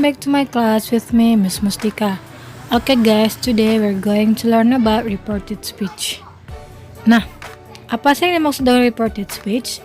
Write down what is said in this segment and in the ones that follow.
back to my class with me, Miss Mustika. Okay guys, today we're going to learn about reported speech. Nah, apa sih yang dimaksud dengan reported speech?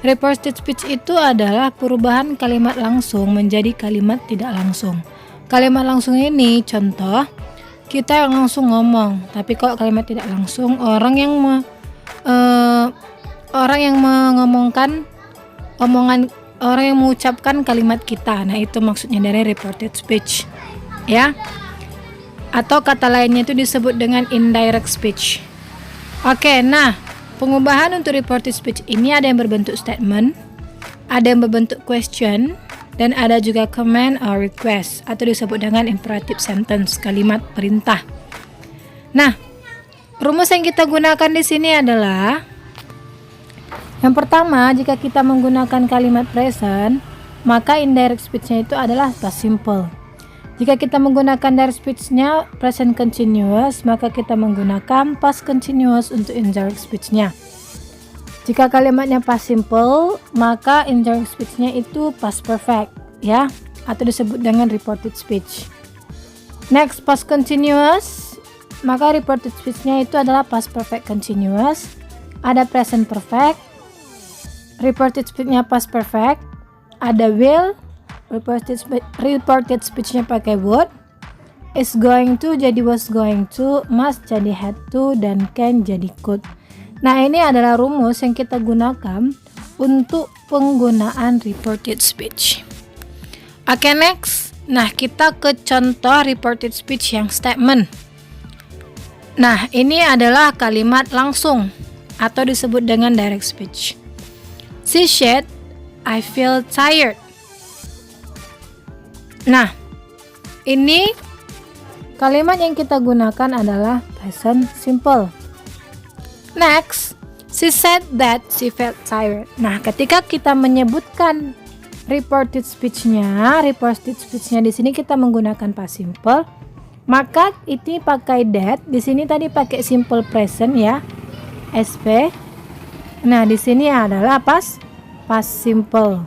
Reported speech itu adalah perubahan kalimat langsung menjadi kalimat tidak langsung. Kalimat langsung ini contoh, kita yang langsung ngomong, tapi kalau kalimat tidak langsung, orang yang mengucapkan kalimat kita. Nah, itu maksudnya dari reported speech, ya. Atau kata lainnya itu disebut dengan indirect speech. Oke, nah, pengubahan untuk reported speech ini ada yang berbentuk statement, ada yang berbentuk question, dan ada juga command or request atau disebut dengan imperative sentence, kalimat perintah. Nah, rumus yang kita gunakan di sini adalah yang pertama, jika kita menggunakan kalimat present, maka indirect speech-nya itu adalah past simple. Jika kita menggunakan direct speech-nya present continuous, maka kita menggunakan past continuous untuk indirect speech-nya. Jika kalimatnya past simple, maka indirect speech-nya itu past perfect, ya, atau disebut dengan reported speech. Next, past continuous, maka reported speech-nya itu adalah past perfect continuous. Ada present perfect, reported speech-nya past perfect, ada will, reported speech-nya pakai would, is going to jadi was going to, must jadi had to, dan can jadi could. Nah, ini adalah rumus yang kita gunakan untuk penggunaan reported speech. Oke, next. Nah, kita ke contoh reported speech yang statement. Nah, ini adalah kalimat langsung atau disebut dengan direct speech. She said, I feel tired. Nah, ini kalimat yang kita gunakan adalah present simple. Next, she said that she felt tired. Nah, ketika kita menyebutkan reported speech-nya di sini kita menggunakan past simple, maka ini pakai that. Di sini tadi pakai simple present, ya, SP. Nah, di sini adalah past simple.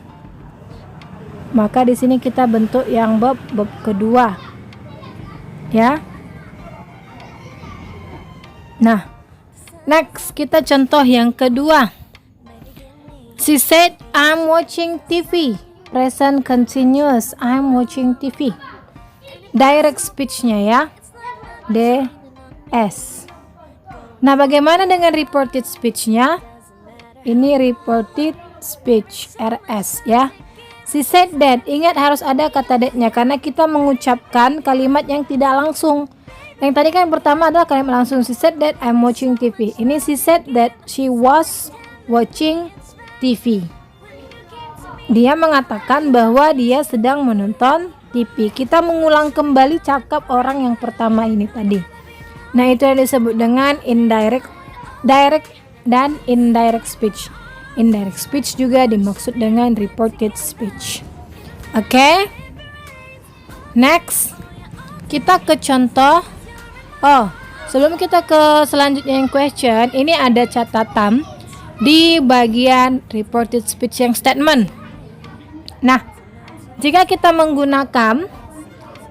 Maka di sini kita bentuk yang verb kedua, ya. Nah, next kita contoh yang kedua. She said, I'm watching TV. Present continuous, I'm watching TV. Direct speech-nya, ya, DS. Nah, bagaimana dengan reported speech-nya? Ini reported speech, RS, ya. She said that, ingat harus ada kata that-nya karena kita mengucapkan kalimat yang tidak langsung. Yang tadi kan yang pertama adalah kalimat langsung. She said that I'm watching TV. Ini she said that she was watching TV. Dia mengatakan bahwa dia sedang menonton TV. Kita mengulang kembali cakap orang yang pertama ini tadi. Nah, itu yang disebut dengan direct, dan indirect speech. Indirect speech juga dimaksud dengan reported speech. Oke. Next, kita ke contoh. Oh, sebelum kita ke selanjutnya yang question, ini ada catatan di bagian reported speech yang statement. Nah, jika kita menggunakan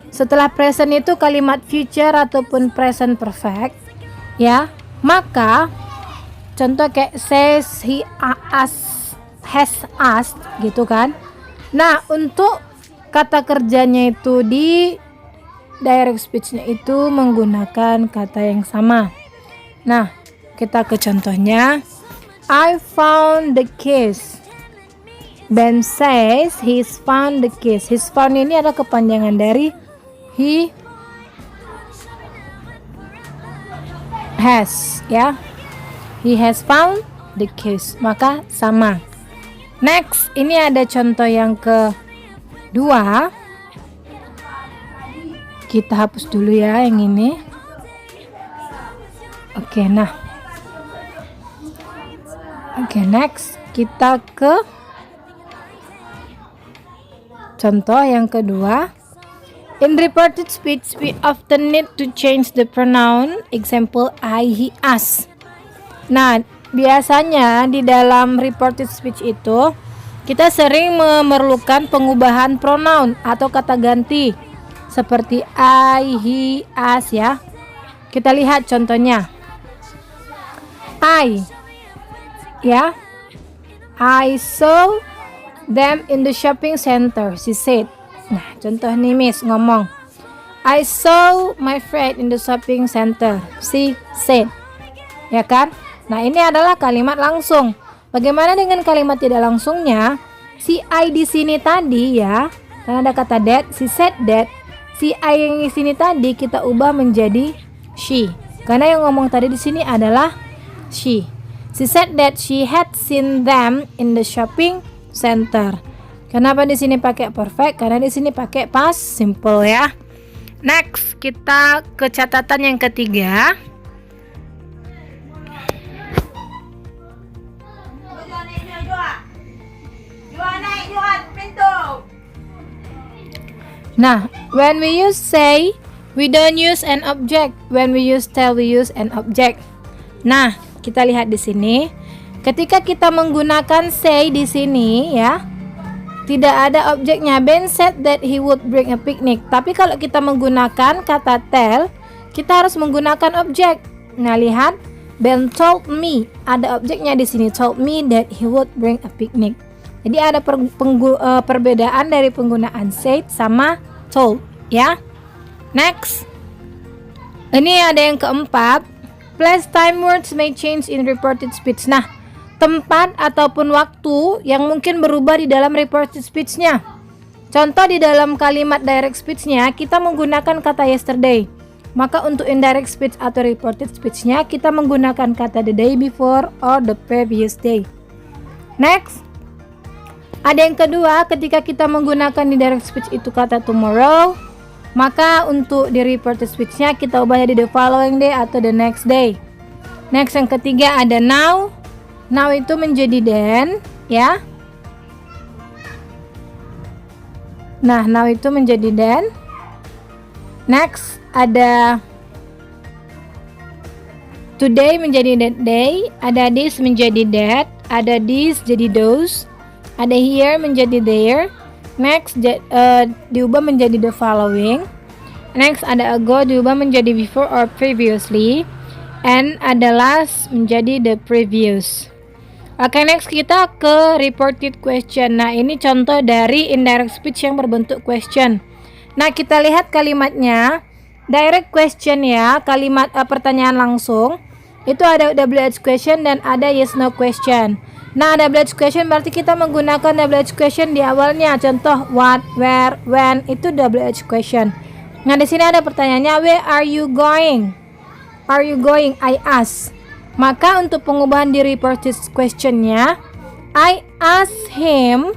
setelah present itu kalimat future ataupun present perfect, ya, maka contoh kayak says, he has asked, gitu kan. Nah, untuk kata kerjanya itu di direct speech-nya itu menggunakan kata yang sama. Nah, kita ke contohnya. I found the keys. Ben says he's found the keys. He's found ini adalah kepanjangan dari he has, ya. He has found the keys. Maka sama. Next, ini ada contoh yang kedua. Kita hapus dulu ya yang ini. Oke, nah. Oke, next kita ke contoh yang kedua. In reported speech, we often need to change the pronoun. Example, I, he, us. Nah, biasanya di dalam reported speech itu kita sering memerlukan pengubahan pronoun atau kata ganti seperti I, he, us ya. Kita lihat contohnya. I, ya. I saw them in the shopping center, she said. Nah, contoh nih Miss ngomong. I saw my friend in the shopping center, she said. Ya kan? Nah, ini adalah kalimat langsung. Bagaimana dengan kalimat tidak langsungnya? Si I di sini tadi ya, karena ada kata that, she said that. Si I yang di sini tadi kita ubah menjadi she. Karena yang ngomong tadi di sini adalah she. She said that she had seen them in the shopping center. Kenapa di sini pakai perfect? Karena di sini pakai past simple ya. Next, kita ke catatan yang ketiga. Nah, when we use say, we don't use an object. When we use tell, we use an object. Nah, kita lihat di sini. Ketika kita menggunakan say di sini ya, tidak ada objeknya. Ben said that he would bring a picnic. Tapi kalau kita menggunakan kata tell, kita harus menggunakan objek. Nah, lihat. Ben told me, ada objeknya di sini, told me that he would bring a picnic. Jadi ada perbedaan dari penggunaan said sama told ya. Next. Ini ada yang keempat. Place, time, words may change in reported speech. Nah, tempat ataupun waktu yang mungkin berubah di dalam reported speech-nya. Contoh di dalam kalimat direct speech-nya kita menggunakan kata yesterday. Maka untuk indirect speech atau reported speech-nya kita menggunakan kata the day before or the previous day. Next. Ada yang kedua, ketika kita menggunakan di direct speech itu kata tomorrow, maka untuk di reported speech-nya kita ubah jadi the following day atau the next day. Next, yang ketiga ada now. Now itu menjadi then, ya. Nah, now itu menjadi then. Next, ada today menjadi that day, ada this menjadi that, ada this jadi those, ada here menjadi there. Next, diubah menjadi the following. Next, ada ago diubah menjadi before or previously. And ada last menjadi the previous. Oke, next kita ke reported question. Nah, ini contoh dari indirect speech yang berbentuk question. Nah, kita lihat kalimatnya. Direct question ya, kalimat pertanyaan langsung. Itu ada WH question dan ada yes no question. Nah, WH question berarti kita menggunakan WH question di awalnya. Contoh what, where, when itu WH question. Nah, di sini ada pertanyaannya, where are you going? Are you going? I ask. Maka untuk pengubahan di reported questionnya, I ask him.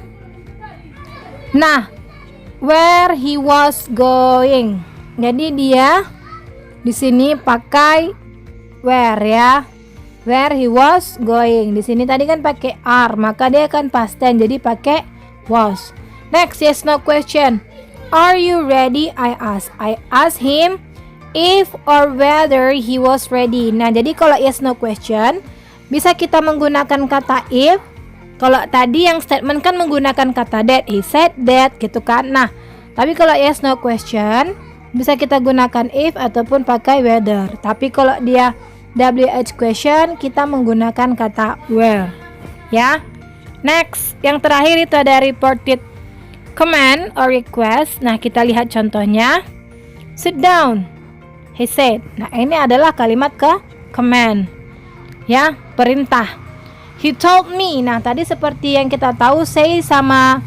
Nah, where he was going. Jadi dia di sini pakai where ya. Where he was going. Di sini tadi kan pakai are, maka dia akan past tense jadi pakai was. Next, yes no question. Are you ready? I ask. I ask him if or whether he was ready. Nah, jadi kalau yes no question bisa kita menggunakan kata if. Kalau tadi yang statement kan menggunakan kata that, he said that gitu kan. Nah, tapi kalau yes no question bisa kita gunakan if ataupun pakai whether. Tapi kalau dia WH question kita menggunakan kata where. Ya. Next, yang terakhir itu ada reported command or request. Nah, kita lihat contohnya. Sit down, he said. Nah, ini adalah kalimat command. Ya, perintah. He told me. Nah, tadi seperti yang kita tahu say sama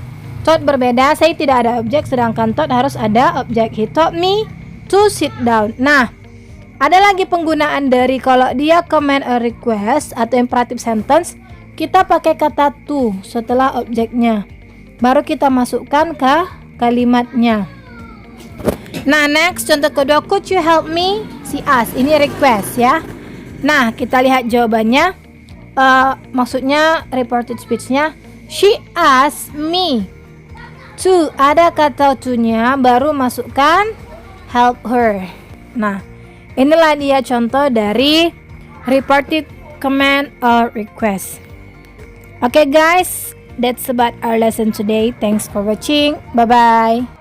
told berbeda. Say tidak ada objek sedangkan told harus ada objek. He told me to sit down. Nah, ada lagi penggunaan dari kalau dia command or request atau imperative sentence, kita pakai kata to setelah objeknya. Baru kita masukkan ke kalimatnya. Nah, next contoh kedua, could you help me? She asked. Ini request ya. Nah, kita lihat jawabannya. Maksudnya reported speech-nya, she asked me to. Ada kata to-nya, baru masukkan help her. Nah, inilah dia contoh dari reported command or request. Oke guys, that's about our lesson today. Thanks for watching. Bye-bye.